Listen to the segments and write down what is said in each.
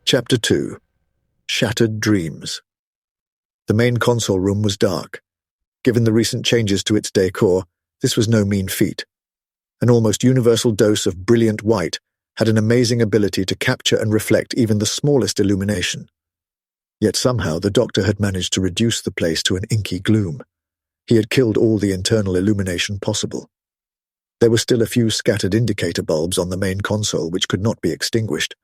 Chapter 2. Shattered Dreams. The main console room was dark. Given the recent changes to its decor, this was no mean feat. An almost universal dose of brilliant white had an amazing ability to capture and reflect even the smallest illumination. Yet somehow the doctor had managed to reduce the place to an inky gloom. He had killed all the internal illumination possible. There were still a few scattered indicator bulbs on the main console which could not be extinguished,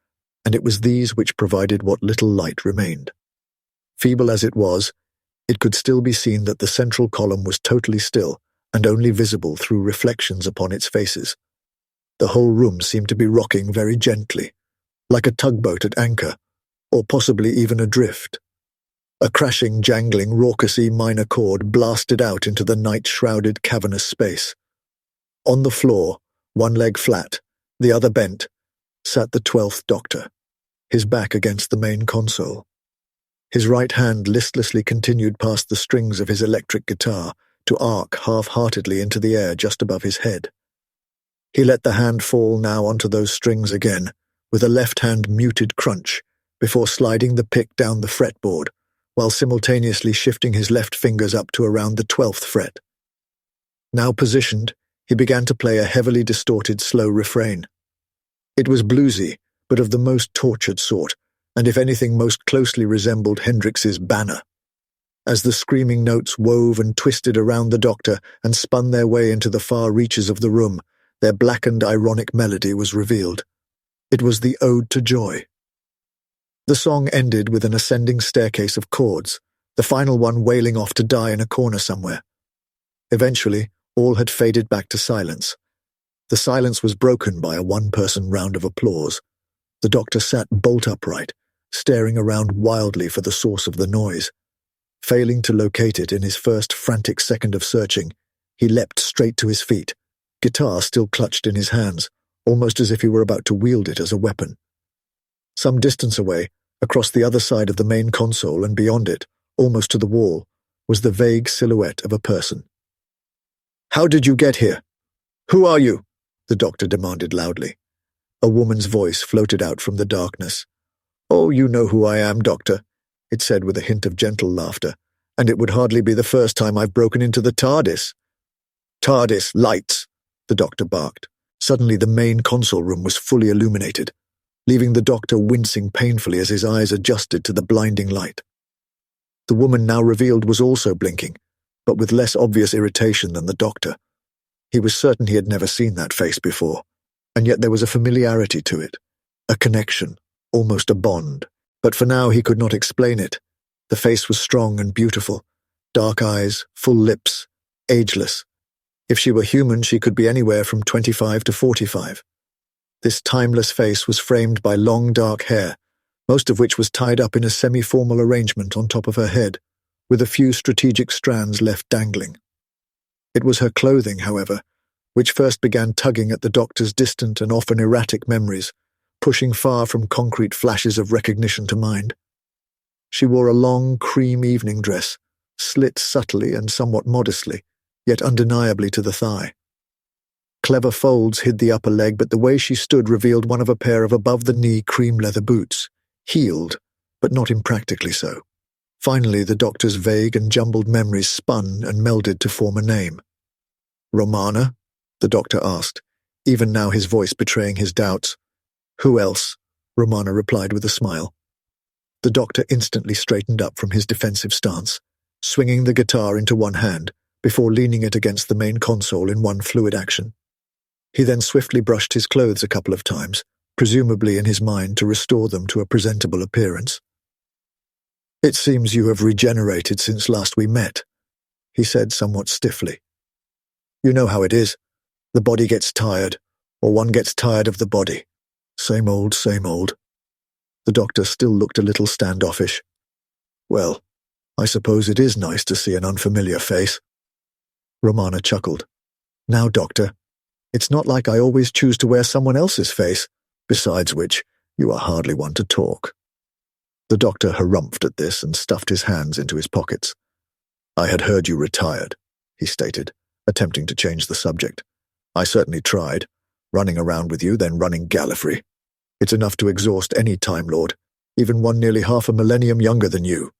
and it was these which provided what little light remained. Feeble as it was, it could still be seen that the central column was totally still and only visible through reflections upon its faces. The whole room seemed to be rocking very gently, like a tugboat at anchor, or possibly even adrift. A crashing, jangling, raucous E minor chord blasted out into the night-shrouded, cavernous space. On the floor, one leg flat, the other bent, sat the 12th Doctor, his back against the main console. His right hand listlessly continued past the strings of his electric guitar to arc half-heartedly into the air just above his head. He let the hand fall now onto those strings again, with a left-hand muted crunch, before sliding the pick down the fretboard, while simultaneously shifting his left fingers up to around the 12th fret. Now positioned, he began to play a heavily distorted slow refrain. It was bluesy, but of the most tortured sort, and if anything most closely resembled Hendrix's Banner. As the screaming notes wove and twisted around the doctor and spun their way into the far reaches of the room, their blackened ironic melody was revealed. It was the Ode to Joy. The song ended with an ascending staircase of chords, the final one wailing off to die in a corner somewhere. Eventually, all had faded back to silence. The silence was broken by a one-person round of applause. The doctor sat bolt upright, staring around wildly for the source of the noise. Failing to locate it in his first frantic second of searching, he leapt straight to his feet, guitar still clutched in his hands, almost as if he were about to wield it as a weapon. Some distance away, across the other side of the main console and beyond it, almost to the wall, was the vague silhouette of a person. "How did you get here? Who are you?" the doctor demanded loudly. A woman's voice floated out from the darkness. "Oh, you know who I am, Doctor," it said with a hint of gentle laughter, "and it would hardly be the first time I've broken into the TARDIS." "TARDIS, lights!" the doctor barked. Suddenly the main console room was fully illuminated, leaving the doctor wincing painfully as his eyes adjusted to the blinding light. The woman now revealed was also blinking, but with less obvious irritation than the doctor. He was certain he had never seen that face before, and yet there was a familiarity to it, a connection, almost a bond. But for now he could not explain it. The face was strong and beautiful, dark eyes, full lips, ageless. If she were human, she could be anywhere from 25 to 45. This timeless face was framed by long dark hair, most of which was tied up in a semi-formal arrangement on top of her head, with a few strategic strands left dangling. It was her clothing, however, which first began tugging at the doctor's distant and often erratic memories, pushing far from concrete flashes of recognition to mind. She wore a long cream evening dress, slit subtly and somewhat modestly, yet undeniably to the thigh. Clever folds hid the upper leg, but the way she stood revealed one of a pair of above-the-knee cream leather boots, heeled, but not impractically so. Finally, the doctor's vague and jumbled memories spun and melded to form a name. "Romana?" the doctor asked, even now his voice betraying his doubts. "Who else?" Romana replied with a smile. The doctor instantly straightened up from his defensive stance, swinging the guitar into one hand before leaning it against the main console in one fluid action. He then swiftly brushed his clothes a couple of times, presumably in his mind to restore them to a presentable appearance. It seems you have regenerated since last we met, he said somewhat stiffly. You know how it is. The body gets tired, or one gets tired of the body. Same old, same old. The doctor still looked a little standoffish. Well, I suppose it is nice to see an unfamiliar face. Romana chuckled. Now, doctor, it's not like I always choose to wear someone else's face, besides which, you are hardly one to talk. The doctor harumphed at this and stuffed his hands into his pockets. I had heard you retired, he stated, attempting to change the subject. I certainly tried, running around with you, then running Gallifrey. It's enough to exhaust any Time Lord, even one nearly half a millennium younger than you.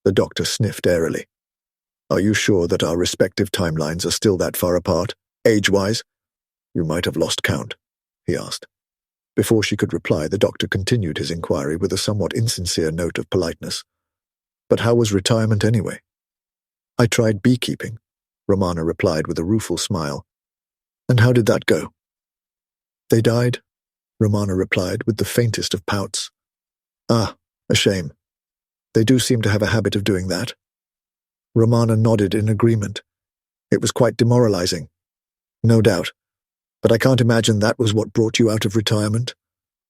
The doctor sniffed airily. Are you sure that our respective timelines are still that far apart, age-wise? You might have lost count, he asked. Before she could reply, the doctor continued his inquiry with a somewhat insincere note of politeness. But how was retirement anyway? I tried beekeeping, Romana replied with a rueful smile. And how did that go? They died, Romana replied with the faintest of pouts. Ah, a shame. They do seem to have a habit of doing that. Romana nodded in agreement. It was quite demoralizing. No doubt. But I can't imagine that was what brought you out of retirement.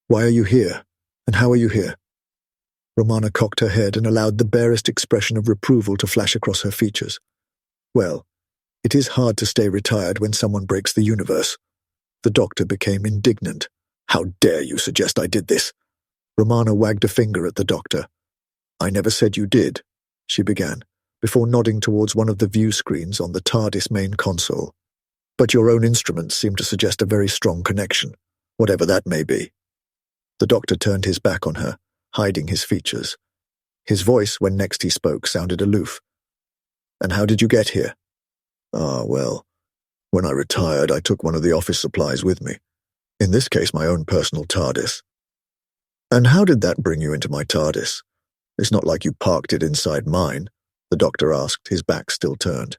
Why are you here? And how are you here? Romana cocked her head and allowed the barest expression of reproval to flash across her features. Well, it is hard to stay retired when someone breaks the universe. The doctor became indignant. How dare you suggest I did this? Romana wagged a finger at the doctor. I never said you did, she began, before nodding towards one of the view screens on the TARDIS main console. But your own instruments seem to suggest a very strong connection, whatever that may be. The doctor turned his back on her, hiding his features. His voice, when next he spoke, sounded aloof. And how did you get here? Ah, well, when I retired, I took one of the office supplies with me. In this case, my own personal TARDIS. And how did that bring you into my TARDIS? It's not like you parked it inside mine, the doctor asked, his back still turned.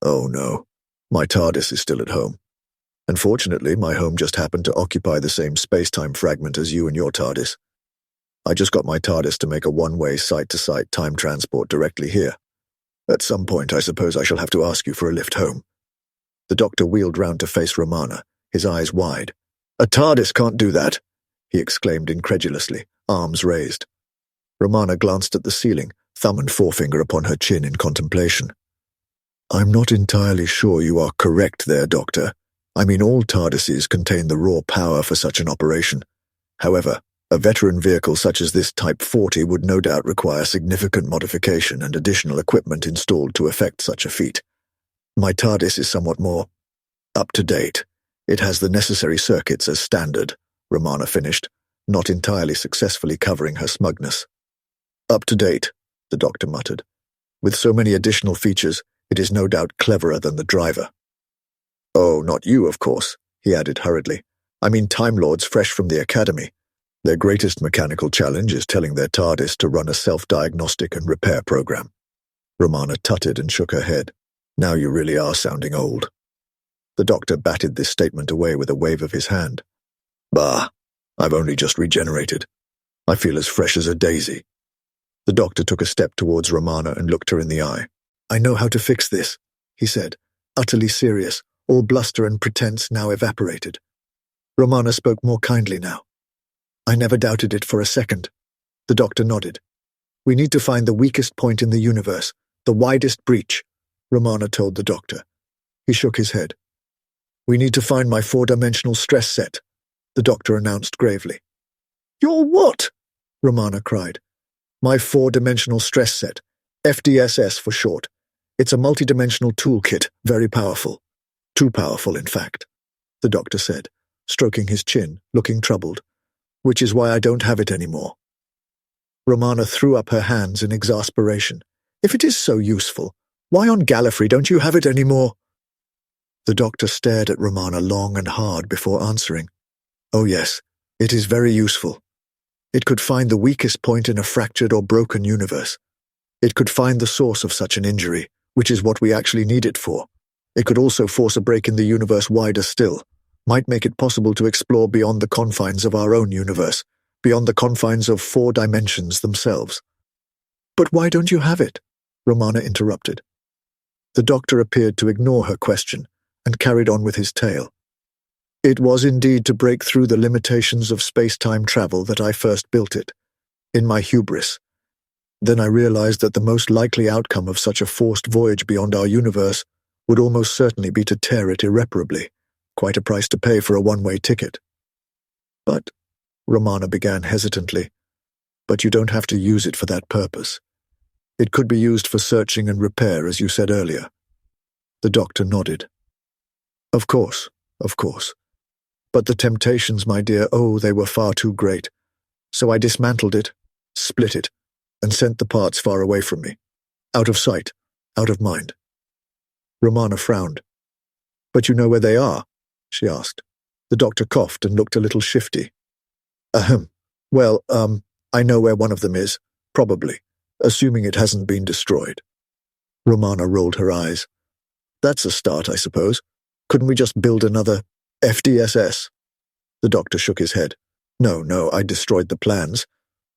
Oh, no. My TARDIS is still at home. Unfortunately, my home just happened to occupy the same space-time fragment as you and your TARDIS. I just got my TARDIS to make a one-way site-to-site time transport directly here. At some point, I suppose I shall have to ask you for a lift home. The doctor wheeled round to face Romana, his eyes wide. A TARDIS can't do that, he exclaimed incredulously, arms raised. Romana glanced at the ceiling, thumb and forefinger upon her chin in contemplation. I'm not entirely sure you are correct there, Doctor. I mean, all TARDISes contain the raw power for such an operation. However, a veteran vehicle such as this Type 40 would no doubt require significant modification and additional equipment installed to effect such a feat. My TARDIS is somewhat more up-to-date. It has the necessary circuits as standard, Romana finished, not entirely successfully covering her smugness. Up-to-date, the doctor muttered. With so many additional features, it is no doubt cleverer than the driver. Oh, not you, of course, he added hurriedly. I mean Time Lords fresh from the Academy. Their greatest mechanical challenge is telling their TARDIS to run a self-diagnostic and repair program. Romana tutted and shook her head. Now you really are sounding old. The doctor batted this statement away with a wave of his hand. Bah, I've only just regenerated. I feel as fresh as a daisy. The doctor took a step towards Romana and looked her in the eye. I know how to fix this, he said, utterly serious, all bluster and pretense now evaporated. Romana spoke more kindly now. I never doubted it for a second. The doctor nodded. We need to find the weakest point in the universe, the widest breach, Romana told the doctor. He shook his head. We need to find my 4-dimensional stress set, the doctor announced gravely. Your what? Romana cried. My 4-dimensional stress set, FDSS for short. It's a multi-dimensional toolkit, very powerful. Too powerful, in fact, the doctor said, stroking his chin, looking troubled. Which is why I don't have it anymore. Romana threw up her hands in exasperation. If it is so useful, why on Gallifrey don't you have it anymore? The doctor stared at Romana long and hard before answering. Oh yes, it is very useful. It could find the weakest point in a fractured or broken universe. It could find the source of such an injury, which is what we actually need it for. It could also force a break in the universe wider still, might make it possible to explore beyond the confines of our own universe, beyond the confines of 4 dimensions themselves. But why don't you have it? Romana interrupted. The doctor appeared to ignore her question and carried on with his tale. It was indeed to break through the limitations of space-time travel that I first built it, in my hubris. Then I realized that the most likely outcome of such a forced voyage beyond our universe would almost certainly be to tear it irreparably, quite a price to pay for a one-way ticket. But, Romana began hesitantly, but you don't have to use it for that purpose. It could be used for searching and repair, as you said earlier. The doctor nodded. Of course. But the temptations, my dear, they were far too great. So I dismantled it, split it, and sent the parts far away from me. Out of sight, out of mind. Romana frowned. But you know where they are? She asked. The doctor coughed and looked a little shifty. Well, I know where one of them is, probably, assuming it hasn't been destroyed. Romana rolled her eyes. That's a start, I suppose. Couldn't we just build another FDSS? The doctor shook his head. No, I destroyed the plans.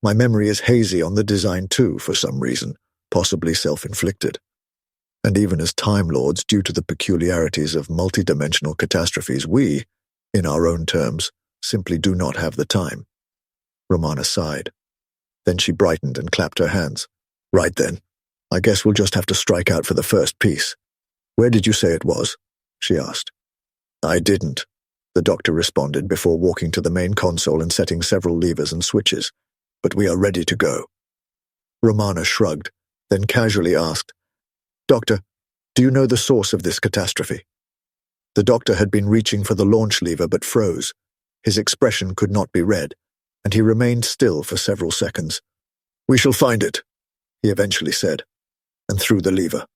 My memory is hazy on the design too, for some reason, possibly self-inflicted. And even as Time Lords, due to the peculiarities of multidimensional catastrophes, we, in our own terms, simply do not have the time. Romana sighed. Then she brightened and clapped her hands. Right then. I guess we'll just have to strike out for the first piece. Where did you say it was? She asked. I didn't, the doctor responded before walking to the main console and setting several levers and switches. But we are ready to go. Romana shrugged, then casually asked, Doctor, do you know the source of this catastrophe? The doctor had been reaching for the launch lever but froze. His expression could not be read, and he remained still for several seconds. We shall find it, he eventually said, and threw the lever.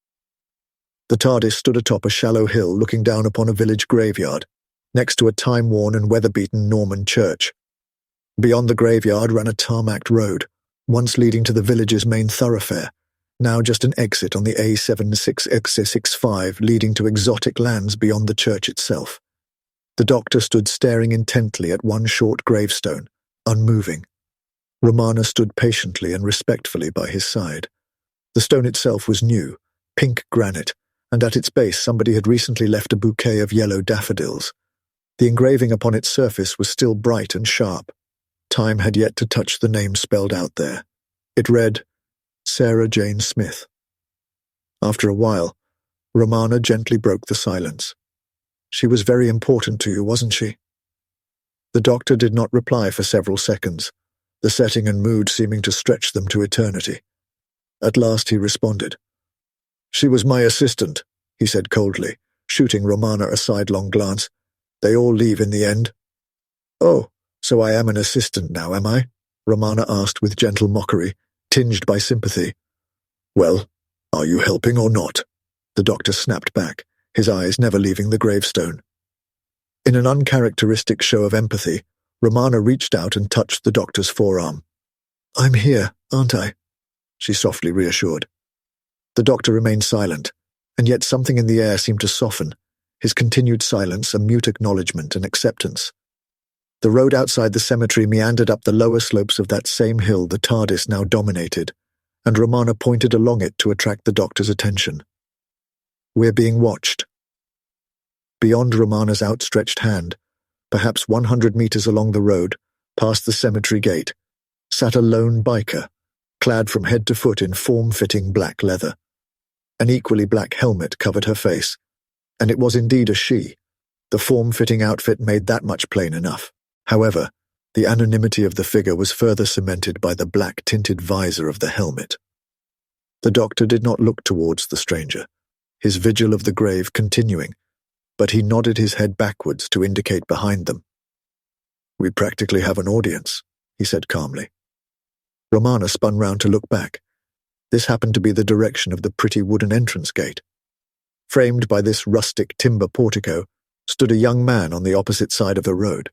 The TARDIS stood atop a shallow hill looking down upon a village graveyard, next to a time-worn and weather-beaten Norman church. Beyond the graveyard ran a tarmacked road, once leading to the village's main thoroughfare, now just an exit on the A76X65 leading to exotic lands beyond the church itself. The doctor stood staring intently at one short gravestone, unmoving. Romana stood patiently and respectfully by his side. The stone itself was new, pink granite, and at its base somebody had recently left a bouquet of yellow daffodils. The engraving upon its surface was still bright and sharp. Time had yet to touch the name spelled out there. It read, Sarah Jane Smith. After a while, Romana gently broke the silence. She was very important to you, wasn't she? The doctor did not reply for several seconds, the setting and mood seeming to stretch them to eternity. At last he responded. She was my assistant, he said coldly, shooting Romana a sidelong glance. They all leave in the end. Oh, so I am an assistant now, am I? Romana asked with gentle mockery, tinged by sympathy. Well, are you helping or not? The doctor snapped back, his eyes never leaving the gravestone. In an uncharacteristic show of empathy, Romana reached out and touched the doctor's forearm. I'm here, aren't I? She softly reassured. The doctor remained silent, and yet something in the air seemed to soften, his continued silence a mute acknowledgement and acceptance. The road outside the cemetery meandered up the lower slopes of that same hill the TARDIS now dominated, and Romana pointed along it to attract the doctor's attention. We're being watched. Beyond Romana's outstretched hand, perhaps 100 meters along the road, past the cemetery gate, sat a lone biker, clad from head to foot in form-fitting black leather. An equally black helmet covered her face, and it was indeed a she. The form-fitting outfit made that much plain enough. However, the anonymity of the figure was further cemented by the black-tinted visor of the helmet. The doctor did not look towards the stranger, his vigil of the grave continuing, but he nodded his head backwards to indicate behind them. We practically have an audience, he said calmly. Romana spun round to look back. This happened to be the direction of the pretty wooden entrance gate. Framed by this rustic timber portico stood a young man on the opposite side of the road.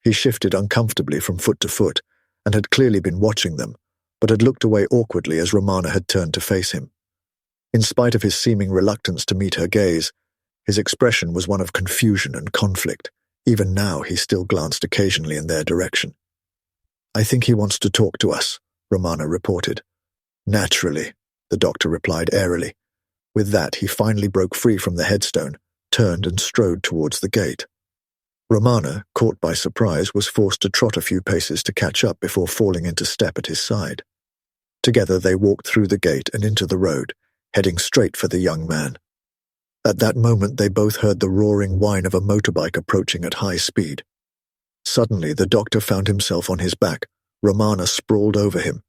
He shifted uncomfortably from foot to foot, and had clearly been watching them, but had looked away awkwardly as Romana had turned to face him. In spite of his seeming reluctance to meet her gaze, his expression was one of confusion and conflict. Even now he still glanced occasionally in their direction. I think he wants to talk to us, Romana reported. Naturally, the doctor replied airily. With that, he finally broke free from the headstone, turned and strode towards the gate. Romana, caught by surprise, was forced to trot a few paces to catch up before falling into step at his side. Together they walked through the gate and into the road, heading straight for the young man. At that moment they both heard the roaring whine of a motorbike approaching at high speed. Suddenly the doctor found himself on his back, Romana sprawled over him.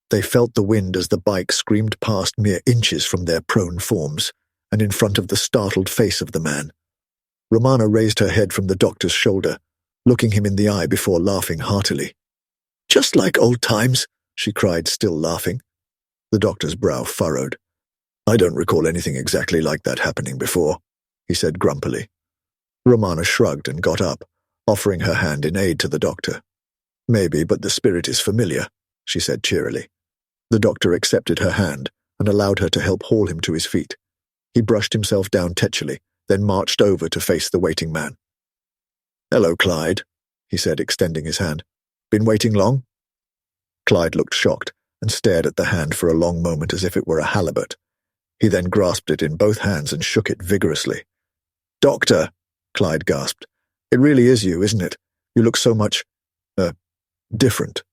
They felt the wind as the bike screamed past mere inches from their prone forms, and in front of the startled face of the man. Romana raised her head from the doctor's shoulder, looking him in the eye before laughing heartily. "Just like old times," she cried, still laughing. The doctor's brow furrowed. "I don't recall anything exactly like that happening before," he said grumpily. Romana shrugged and got up, offering her hand in aid to the doctor. "Maybe, but the spirit is familiar," she said cheerily. The doctor accepted her hand and allowed her to help haul him to his feet. He brushed himself down tetchily, then marched over to face the waiting man. "Hello, Clyde," he said, extending his hand. "Been waiting long?" Clyde looked shocked and stared at the hand for a long moment as if it were a halibut. He then grasped it in both hands and shook it vigorously. "Doctor," Clyde gasped. "It really is you, isn't it? You look so much, different."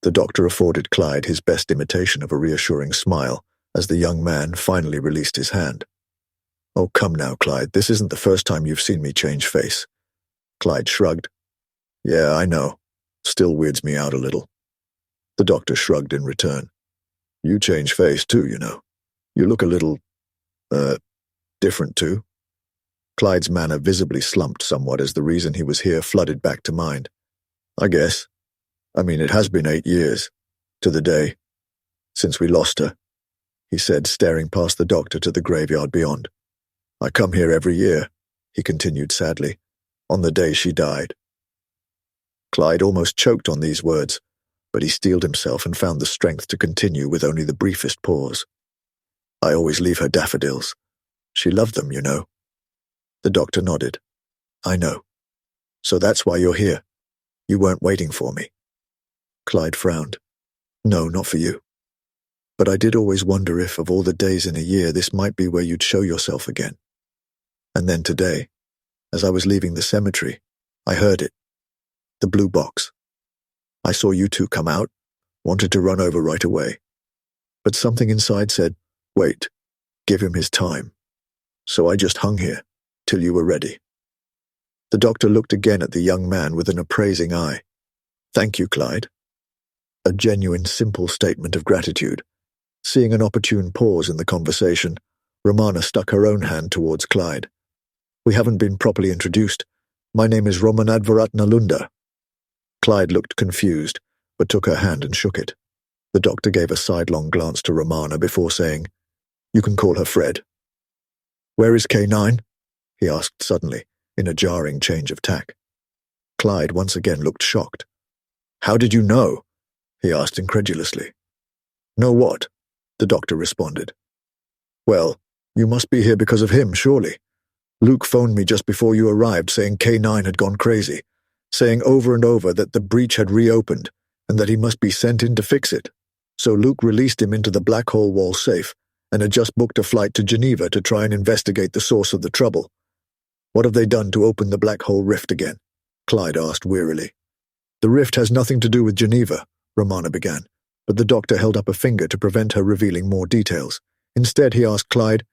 The doctor afforded Clyde his best imitation of a reassuring smile as the young man finally released his hand. "Oh, come now, Clyde, this isn't the first time you've seen me change face." Clyde shrugged. "Yeah, I know. Still weirds me out a little." The doctor shrugged in return. "You change face too, you know. You look a little, different too." Clyde's manner visibly slumped somewhat as the reason he was here flooded back to mind. "I guess. I mean, it has been 8 years, to the day, since we lost her," he said, staring past the doctor to the graveyard beyond. "I come here every year," he continued sadly, "on the day she died." Clyde almost choked on these words, but he steeled himself and found the strength to continue with only the briefest pause. "I always leave her daffodils. She loved them, you know." The doctor nodded. "I know. So that's why you're here. You weren't waiting for me." Clyde frowned. "No, not for you. But I did always wonder if, of all the days in a year, this might be where you'd show yourself again. And then today, as I was leaving the cemetery, I heard it. The blue box. I saw you two come out, wanted to run over right away. But something inside said, wait, give him his time. So I just hung here, till you were ready." The doctor looked again at the young man with an appraising eye. "Thank you, Clyde." A genuine, simple statement of gratitude. Seeing an opportune pause in the conversation, Romana stuck her own hand towards Clyde. "We haven't been properly introduced. My name is Romanadvaratnalunda." Clyde looked confused, but took her hand and shook it. The doctor gave a sidelong glance to Romana before saying, "You can call her Fred." "Where is K9? He asked suddenly, in a jarring change of tack. Clyde once again looked shocked. "How did you know?" he asked incredulously. "Know what?" the doctor responded. "Well, you must be here because of him, surely. Luke phoned me just before you arrived saying K9 had gone crazy, saying over and over that the breach had reopened and that he must be sent in to fix it. So Luke released him into the black hole wall safe and had just booked a flight to Geneva to try and investigate the source of the trouble. What have they done to open the black hole rift again?" Clyde asked wearily. "The rift has nothing to do with Geneva," Romana began, but the doctor held up a finger to prevent her revealing more details. Instead, he asked Clyde,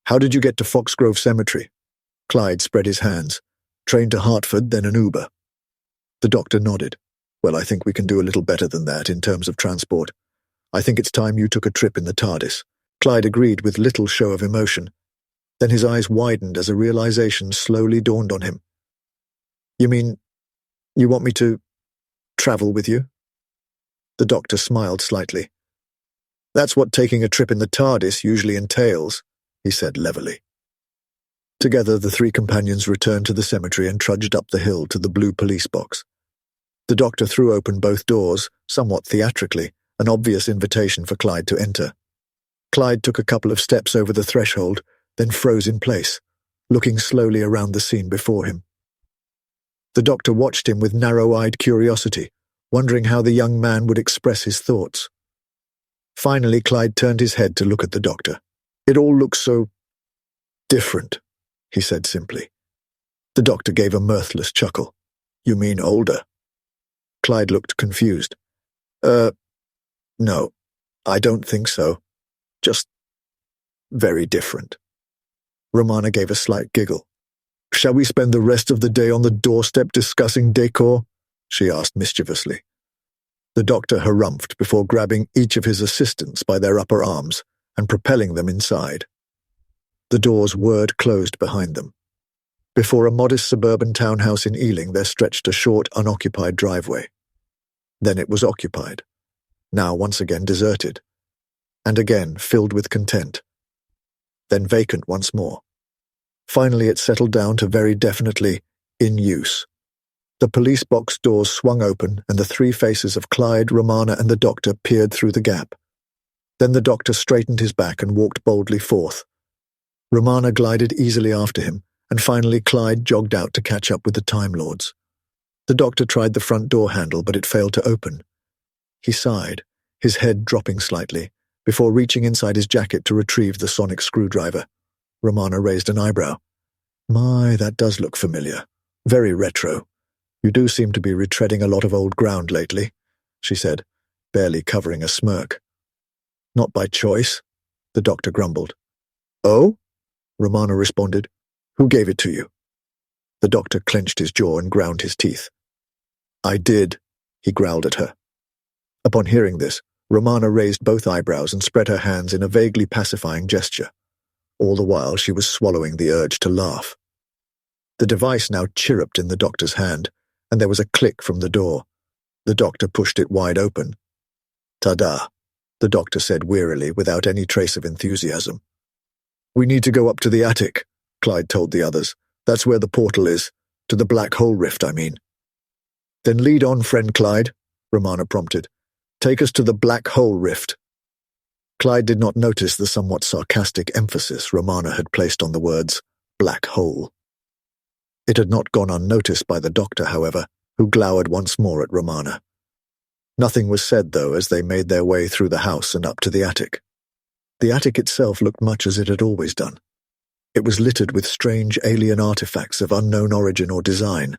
"How did you get to Foxgrove Cemetery?" Clyde spread his hands. "Train to Hartford, then an Uber." The doctor nodded. "Well, I think we can do a little better than that in terms of transport. I think it's time you took a trip in the TARDIS." Clyde agreed with little show of emotion. Then his eyes widened as a realization slowly dawned on him. "You mean, you want me to travel with you?" The doctor smiled slightly. "That's what taking a trip in the TARDIS usually entails," he said levelly. Together, the three companions returned to the cemetery and trudged up the hill to the blue police box. The doctor threw open both doors, somewhat theatrically, an obvious invitation for Clyde to enter. Clyde took a couple of steps over the threshold, then froze in place, looking slowly around the scene before him. The doctor watched him with narrow-eyed curiosity, wondering how the young man would express his thoughts. Finally, Clyde turned his head to look at the doctor. "It all looks so different," he said simply. The doctor gave a mirthless chuckle. "You mean older?" Clyde looked confused. No, I don't think so. Just very different." Romana gave a slight giggle. "Shall we spend the rest of the day on the doorstep discussing decor?" she asked mischievously. The doctor harumphed before grabbing each of his assistants by their upper arms and propelling them inside. The doors whirred closed behind them. Before a modest suburban townhouse in Ealing there stretched a short, unoccupied driveway. Then it was occupied, now once again deserted, and again filled with content, then vacant once more. Finally it settled down to very definitely in use. The police box doors swung open and the three faces of Clyde, Romana, and the doctor peered through the gap. Then the doctor straightened his back and walked boldly forth. Romana glided easily after him, and finally Clyde jogged out to catch up with the Time Lords. The doctor tried the front door handle, but it failed to open. He sighed, his head dropping slightly, before reaching inside his jacket to retrieve the sonic screwdriver. Romana raised an eyebrow. "My, that does look familiar. Very retro. You do seem to be retreading a lot of old ground lately," she said, barely covering a smirk. "Not by choice," the doctor grumbled. "Oh?" Romana responded. "Who gave it to you?" The doctor clenched his jaw and ground his teeth. "I did," he growled at her. Upon hearing this, Romana raised both eyebrows and spread her hands in a vaguely pacifying gesture. All the while she was swallowing the urge to laugh. The device now chirruped in the doctor's hand, and there was a click from the door. The doctor pushed it wide open. "Ta-da," the doctor said wearily, without any trace of enthusiasm. "We need to go up to the attic," Clyde told the others. "That's where the portal is. To the black hole rift, I mean." "Then lead on, friend Clyde," Romana prompted. "Take us to the black hole rift." Clyde did not notice the somewhat sarcastic emphasis Romana had placed on the words black hole. It had not gone unnoticed by the doctor, however, who glowered once more at Romana. Nothing was said, though, as they made their way through the house and up to the attic. The attic itself looked much as it had always done. It was littered with strange alien artifacts of unknown origin or design,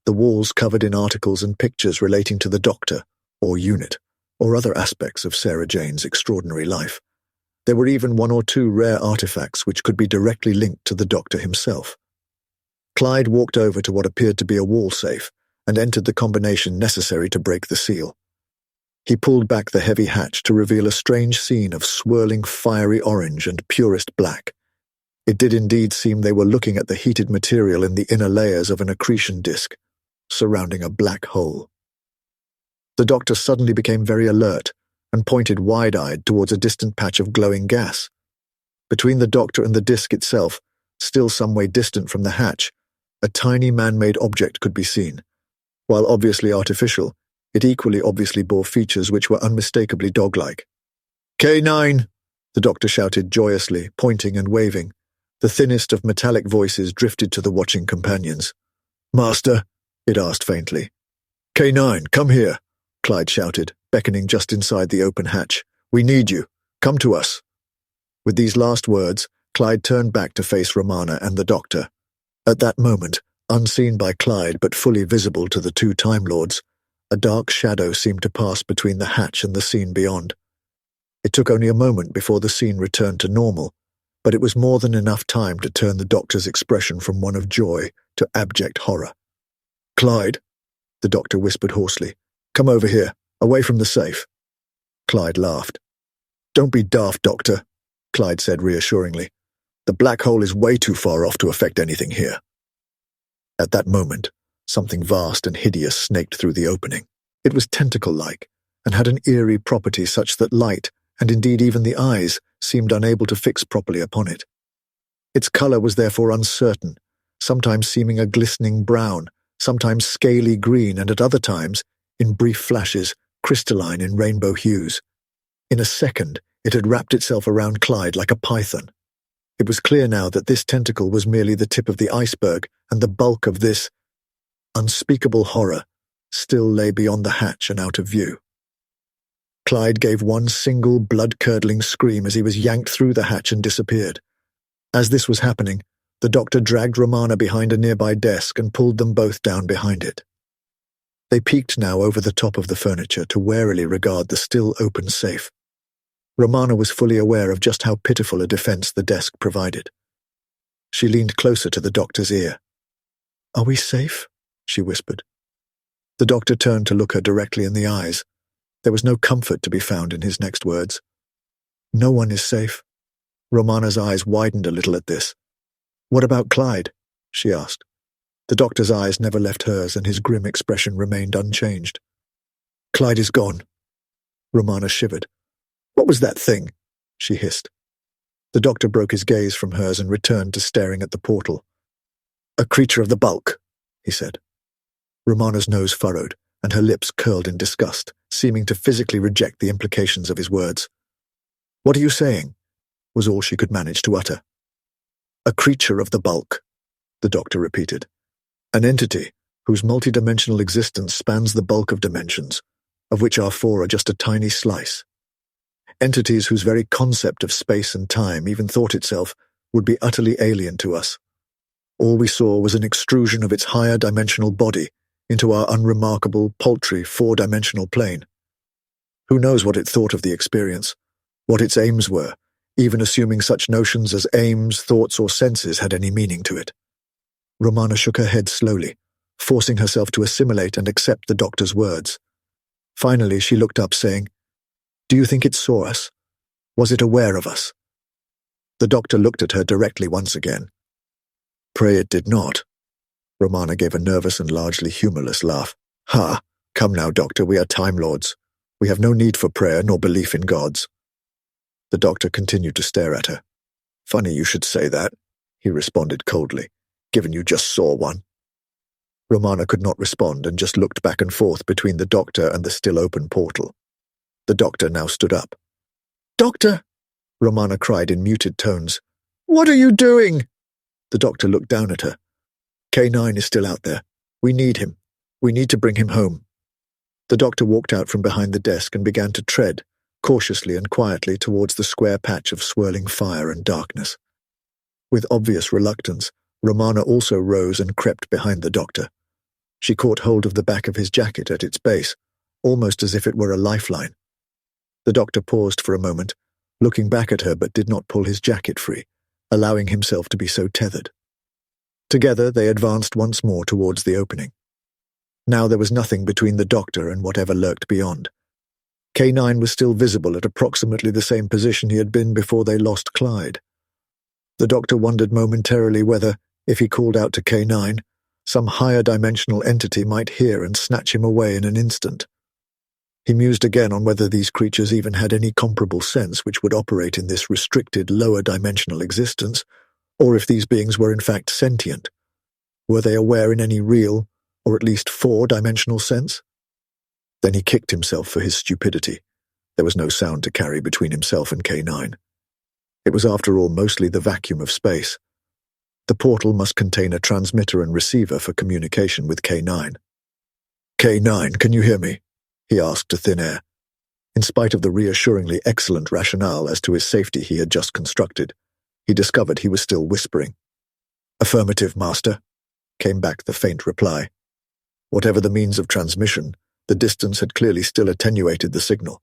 the walls covered in articles and pictures relating to the doctor, or unit, or other aspects of Sarah Jane's extraordinary life. There were even one or two rare artifacts which could be directly linked to the doctor himself. Clyde walked over to what appeared to be a wall safe and entered the combination necessary to break the seal. He pulled back the heavy hatch to reveal a strange scene of swirling fiery orange and purest black. It did indeed seem they were looking at the heated material in the inner layers of an accretion disk, surrounding a black hole. The doctor suddenly became very alert and pointed wide-eyed towards a distant patch of glowing gas. Between the doctor and the disk itself, still some way distant from the hatch, a tiny man-made object could be seen. While obviously artificial, it equally obviously bore features which were unmistakably dog-like. "K9!" the doctor shouted joyously, pointing and waving. The thinnest of metallic voices drifted to the watching companions. "Master?" it asked faintly. "K9, come here," Clyde shouted, beckoning just inside the open hatch. "We need you. Come to us." With these last words, Clyde turned back to face Romana and the doctor. At that moment, unseen by Clyde but fully visible to the two Time Lords, a dark shadow seemed to pass between the hatch and the scene beyond. It took only a moment before the scene returned to normal, but it was more than enough time to turn the doctor's expression from one of joy to abject horror. "Clyde," the doctor whispered hoarsely, "come over here, away from the safe." Clyde laughed. "Don't be daft, Doctor," Clyde said reassuringly. "The black hole is way too far off to affect anything here." At that moment, something vast and hideous snaked through the opening. It was tentacle-like, and had an eerie property such that light, and indeed even the eyes, seemed unable to fix properly upon it. Its color was therefore uncertain, sometimes seeming a glistening brown, sometimes scaly green, and at other times, in brief flashes, crystalline in rainbow hues. In a second, it had wrapped itself around Clyde like a python. It was clear now that this tentacle was merely the tip of the iceberg, and the bulk of this unspeakable horror still lay beyond the hatch and out of view. Clyde gave one single blood-curdling scream as he was yanked through the hatch and disappeared. As this was happening, the doctor dragged Romana behind a nearby desk and pulled them both down behind it. They peeked now over the top of the furniture to warily regard the still open safe. Romana was fully aware of just how pitiful a defense the desk provided. She leaned closer to the doctor's ear. "Are we safe?" she whispered. The doctor turned to look her directly in the eyes. There was no comfort to be found in his next words. "No one is safe." Romana's eyes widened a little at this. "What about Clyde?" she asked. The doctor's eyes never left hers, and his grim expression remained unchanged. "Clyde is gone." Romana shivered. "What was that thing?" she hissed. The doctor broke his gaze from hers and returned to staring at the portal. "A creature of the bulk," he said. Romana's nose furrowed, and her lips curled in disgust, seeming to physically reject the implications of his words. "What are you saying?" was all she could manage to utter. "A creature of the bulk," the doctor repeated. "An entity whose multidimensional existence spans the bulk of dimensions, of which our four are just a tiny slice. Entities whose very concept of space and time, even thought itself, would be utterly alien to us. All we saw was an extrusion of its higher dimensional body into our unremarkable, paltry, four-dimensional plane. Who knows what it thought of the experience, what its aims were, even assuming such notions as aims, thoughts, or senses had any meaning to it." Romana shook her head slowly, forcing herself to assimilate and accept the doctor's words. Finally, she looked up, saying, "Do you think it saw us? Was it aware of us?" The doctor looked at her directly once again. "Pray it did not." Romana gave a nervous and largely humorless laugh. "Ha! Come now, doctor, we are Time Lords. We have no need for prayer nor belief in gods." The doctor continued to stare at her. "Funny you should say that," he responded coldly, "given you just saw one." Romana could not respond and just looked back and forth between the doctor and the still open portal. The doctor now stood up. "Doctor!" Romana cried in muted tones. "What are you doing?" The doctor looked down at her. "K9 is still out there. We need him. We need to bring him home." The doctor walked out from behind the desk and began to tread, cautiously and quietly, towards the square patch of swirling fire and darkness. With obvious reluctance, Romana also rose and crept behind the doctor. She caught hold of the back of his jacket at its base, almost as if it were a lifeline. The doctor paused for a moment, looking back at her, but did not pull his jacket free, allowing himself to be so tethered. Together they advanced once more towards the opening. Now there was nothing between the doctor and whatever lurked beyond. K9 was still visible at approximately the same position he had been before they lost Clyde. The doctor wondered momentarily whether, if he called out to K9, some higher dimensional entity might hear and snatch him away in an instant. He mused again on whether these creatures even had any comparable sense which would operate in this restricted lower dimensional existence, or if these beings were in fact sentient. Were they aware in any real, or at least four-dimensional sense? Then he kicked himself for his stupidity. There was no sound to carry between himself and K9. It was after all mostly the vacuum of space. The portal must contain a transmitter and receiver for communication with K9. "K9, can you hear me?" he asked to thin air. In spite of the reassuringly excellent rationale as to his safety he had just constructed, he discovered he was still whispering. "Affirmative, Master," came back the faint reply. Whatever the means of transmission, the distance had clearly still attenuated the signal.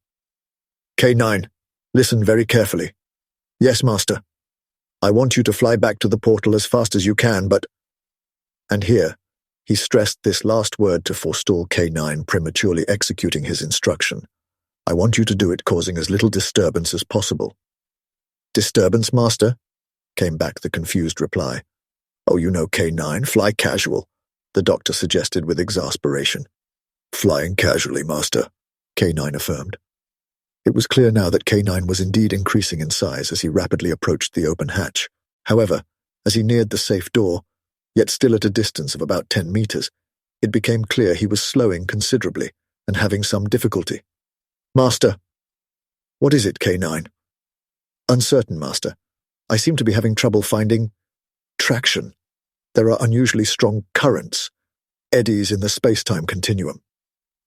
"K9, listen very carefully." "Yes, Master." "I want you to fly back to the portal as fast as you can, but—" And here, he stressed this last word to forestall K9 prematurely executing his instruction. "I want you to do it causing as little disturbance as possible." "Disturbance, Master?" came back the confused reply. "Oh, you know K9, fly casual," the doctor suggested with exasperation. "Flying casually, Master," K9 affirmed. It was clear now that K9 was indeed increasing in size as he rapidly approached the open hatch. However, as he neared the safe door, yet still at a distance of about 10 meters, it became clear he was slowing considerably and having some difficulty. "Master." "What is it, K9? "Uncertain, Master. I seem to be having trouble finding traction. There are unusually strong currents, eddies in the space-time continuum."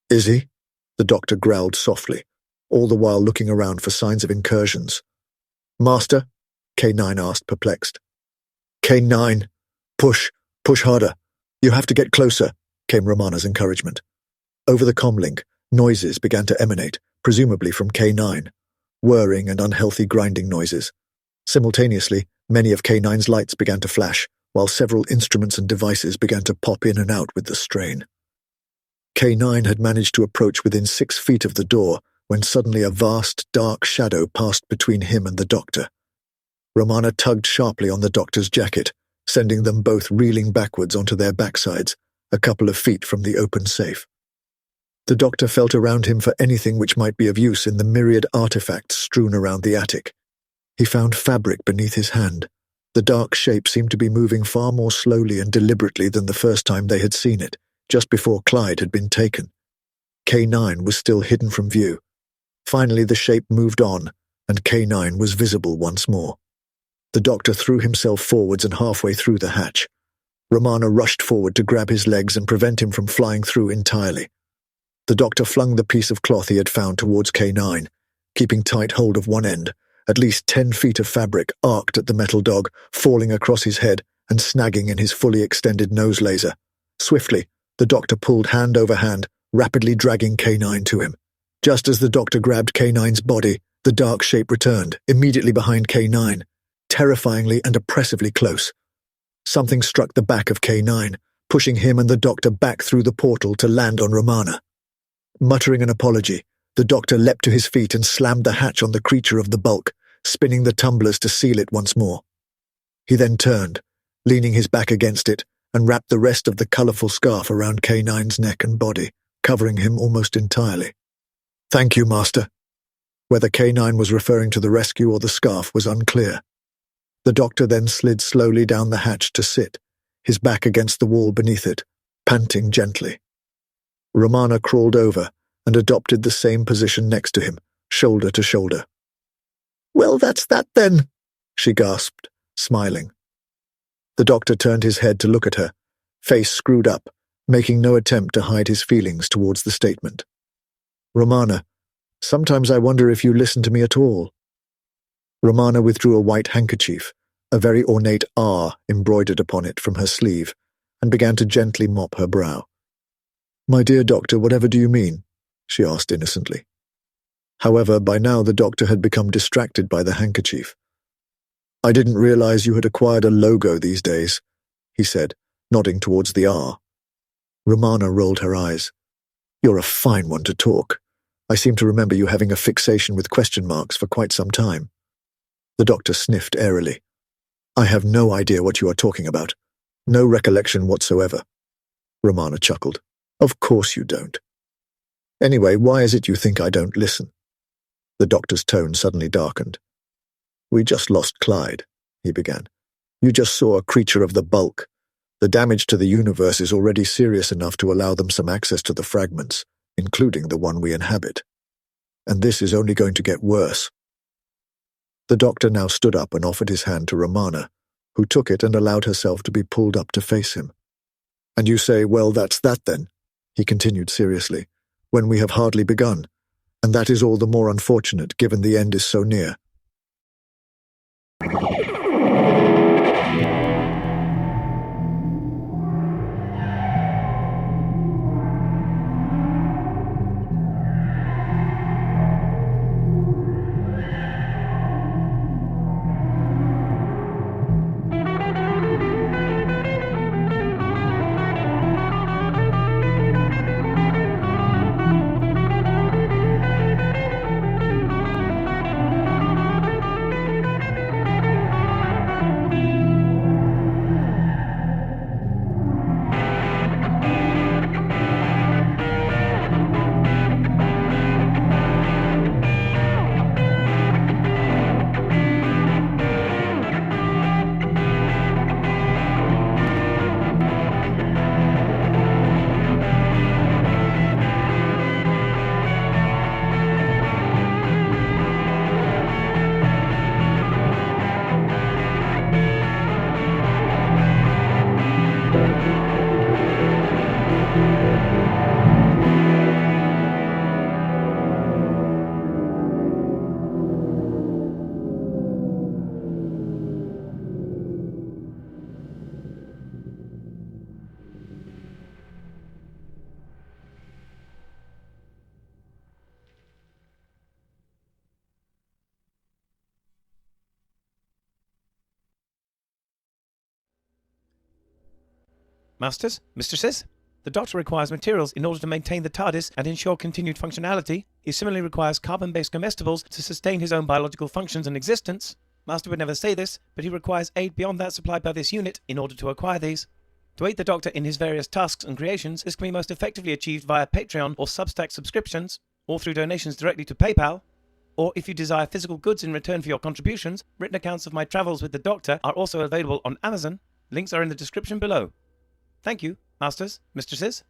"Is he?" the doctor growled softly, all the while looking around for signs of incursions. "Master?" K9 asked, perplexed. "K9, push harder. You have to get closer," came Romana's encouragement. Over the comlink, noises began to emanate, presumably from K9, whirring and unhealthy grinding noises. Simultaneously, many of K9's lights began to flash, while several instruments and devices began to pop in and out with the strain. K9 had managed to approach within 6 feet of the door when suddenly a vast, dark shadow passed between him and the doctor. Romana tugged sharply on the doctor's jacket, sending them both reeling backwards onto their backsides, a couple of feet from the open safe. The doctor felt around him for anything which might be of use in the myriad artifacts strewn around the attic. He found fabric beneath his hand. The dark shape seemed to be moving far more slowly and deliberately than the first time they had seen it, just before Clyde had been taken. K9 was still hidden from view. Finally, the shape moved on, and K9 was visible once more. The doctor threw himself forwards and halfway through the hatch. Romana rushed forward to grab his legs and prevent him from flying through entirely. The doctor flung the piece of cloth he had found towards K9, keeping tight hold of one end. At least 10 feet of fabric arced at the metal dog, falling across his head and snagging in his fully extended nose laser. Swiftly, the doctor pulled hand over hand, rapidly dragging K9 to him. Just as the doctor grabbed K9's body, the dark shape returned, immediately behind K9, terrifyingly and oppressively close. Something struck the back of K9, pushing him and the doctor back through the portal to land on Romana. Muttering an apology, the doctor leapt to his feet and slammed the hatch on the creature of the bulk, spinning the tumblers to seal it once more. He then turned, leaning his back against it, and wrapped the rest of the colourful scarf around K9's neck and body, covering him almost entirely. "Thank you, Master." Whether K9 was referring to the rescue or the scarf was unclear. The doctor then slid slowly down the hatch to sit, his back against the wall beneath it, panting gently. Romana crawled over and adopted the same position next to him, shoulder to shoulder. "Well, that's that then," she gasped, smiling. The doctor turned his head to look at her, face screwed up, making no attempt to hide his feelings towards the statement. "Romana, sometimes I wonder if you listen to me at all." Romana withdrew a white handkerchief, a very ornate R embroidered upon it, from her sleeve, and began to gently mop her brow. "My dear doctor, whatever do you mean?" she asked innocently. However, by now the doctor had become distracted by the handkerchief. "I didn't realize you had acquired a logo these days," he said, nodding towards the R. Romana rolled her eyes. "You're a fine one to talk. I seem to remember you having a fixation with question marks for quite some time." The doctor sniffed airily. "I have no idea what you are talking about. No recollection whatsoever." Romana chuckled. "Of course you don't. Anyway, why is it you think I don't listen?" The doctor's tone suddenly darkened. "We just lost Clyde," he began. "You just saw a creature of the bulk. The damage to the universe is already serious enough to allow them some access to the fragments, including the one we inhabit. And this is only going to get worse." The doctor now stood up and offered his hand to Romana, who took it and allowed herself to be pulled up to face him. "And you say, well, that's that then," he continued seriously, "when we have hardly begun, and that is all the more unfortunate given the end is so near." Masters, mistresses, the Doctor requires materials in order to maintain the TARDIS and ensure continued functionality. He similarly requires carbon-based comestibles to sustain his own biological functions and existence. Master would never say this, but he requires aid beyond that supplied by this unit in order to acquire these. To aid the Doctor in his various tasks and creations, this can be most effectively achieved via Patreon or Substack subscriptions, or through donations directly to PayPal. Or if you desire physical goods in return for your contributions, written accounts of my travels with the Doctor are also available on Amazon. Links are in the description below. Thank you, Masters, mistresses.